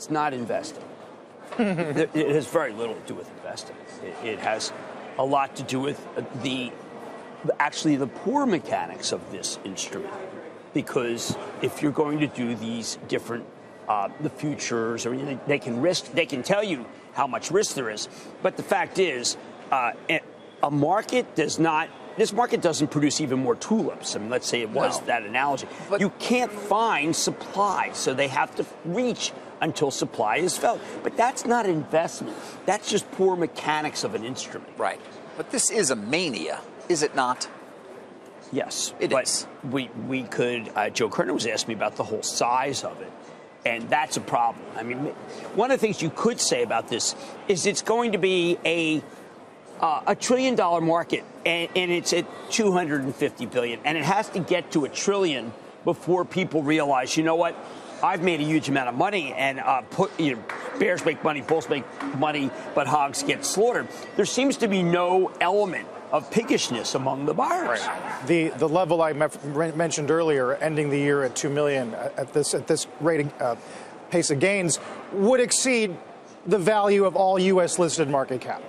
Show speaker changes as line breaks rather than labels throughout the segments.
It's not investing. It has very little to do with investing. It has a lot to do with actually the poor mechanics of this instrument. Because if you're going to do these different the futures, or they can tell you how much risk there is. But the fact is, a market does not. This market doesn't produce even more tulips. I mean, let's say it was that analogy. But you can't find supply, so they have to reach until supply is felt. But that's not investment. That's just poor mechanics of an instrument.
Right. But this is a mania, is it not?
Yes.
It is.
We could, Joe Kerner was asking me about the whole size of it. And that's a problem. I mean, one of the things you could say about this is it's going to be a $1 trillion market, and it's at $250 billion, and it has to get to $1 trillion before people realize, you know what, I've made a huge amount of money, and bears make money, bulls make money, but hogs get slaughtered. There seems to be no element of piggishness among the buyers.
Right. The level I mentioned earlier, ending the year at 2 million at this rate pace of gains, would exceed the value of all U.S. listed market cap.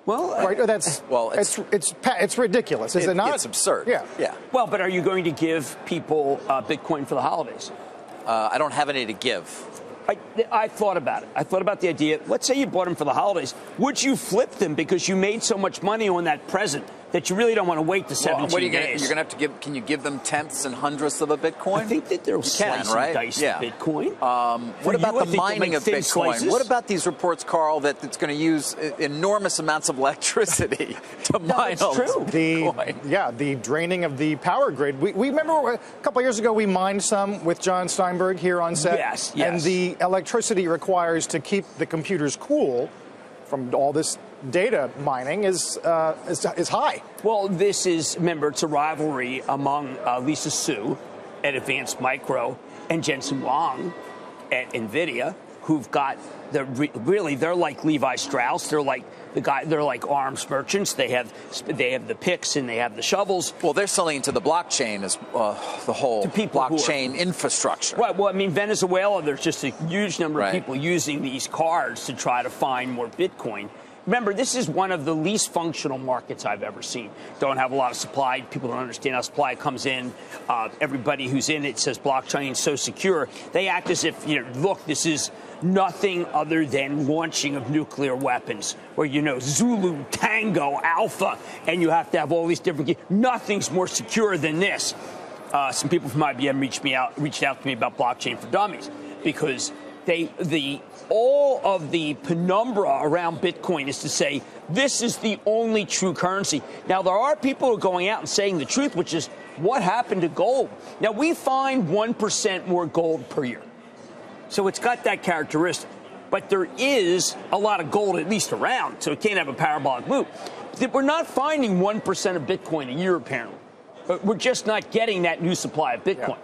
Well,
right. It's ridiculous, is it not?
It's absurd.
Yeah.
Well, but are you going to give people Bitcoin for the holidays?
I don't have any to give.
I thought about it. I thought about the idea. Let's say you bought them for the holidays. Would you flip them because you made so much money on that present that you really don't want to wait the 17 days?
You're going to have to give. Can you give them tenths and hundredths of a Bitcoin?
I think that they'll slice and dice Bitcoin.
What about the mining of Bitcoin? Slices? What about these reports, Carl, that it's going to use enormous amounts of electricity to mine all Bitcoin?
The draining of the power grid. We remember a couple of years ago we mined some with John Steinberg here on set.
Yes.
And the electricity requires to keep the computers cool from all this data mining is high.
Well, remember, it's a rivalry among Lisa Su at Advanced Micro and Jensen Huang at NVIDIA, who've got they're like Levi Strauss. They're like arms merchants. They have the picks and they have the shovels.
Well, they're selling into the blockchain as the whole blockchain infrastructure.
Right. Well, I mean, Venezuela, there's just a huge number of people using these cards to try to find more Bitcoin. Remember, this is one of the least functional markets I've ever seen. Don't have a lot of supply. People don't understand how supply comes in. Everybody who's in it says blockchain is so secure. They act as if, look, this is nothing other than launching of nuclear weapons, where, Zulu, Tango, Alpha, and you have to have all these different. Nothing's more secure than this. Some people from IBM reached out to me about blockchain for dummies because all of the penumbra around Bitcoin is to say this is the only true currency. Now, there are people who are going out and saying the truth, which is what happened to gold. Now, we find 1% more gold per year. So it's got that characteristic. But there is a lot of gold at least around, so it can't have a parabolic move. We're not finding 1% of Bitcoin a year, apparently. But we're just not getting that new supply of Bitcoin.